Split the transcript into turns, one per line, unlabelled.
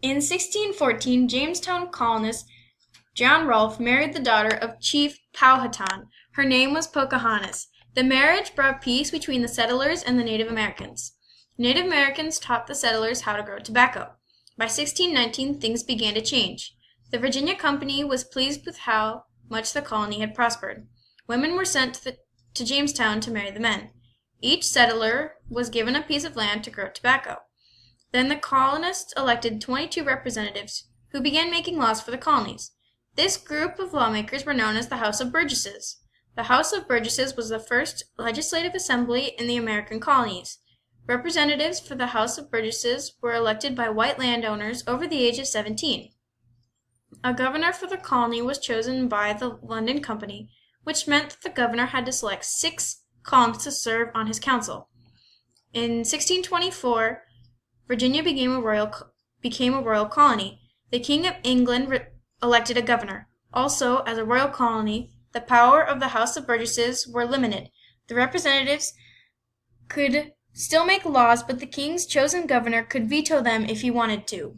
In 1614, Jamestown colonist John Rolfe married the daughter of Chief Powhatan. Her name was Pocahontas. The marriage brought peace between the settlers and the Native Americans. Native Americans taught the settlers how to grow tobacco. By 1619, things began to change. The Virginia Company was pleased with how much the colony had prospered. Women were sent to Jamestown to marry the men. Each settler was given a piece of land to grow tobacco. Then the colonists elected 22 representatives who began making laws for the colonies. This group of lawmakers were known as the House of Burgesses. The House of Burgesses was the first legislative assembly in the American colonies. Representatives for the House of Burgesses were elected by white landowners over the age of 17. A governor for the colony was chosen by the London Company, which meant that the governor had to select 6 colonists to serve on his council. In 1624, Virginia became a royal colony. The King of England elected a governor. Also, as a royal colony, the power of the House of Burgesses were limited. The representatives could still make laws, but the king's chosen governor could veto them if he wanted to.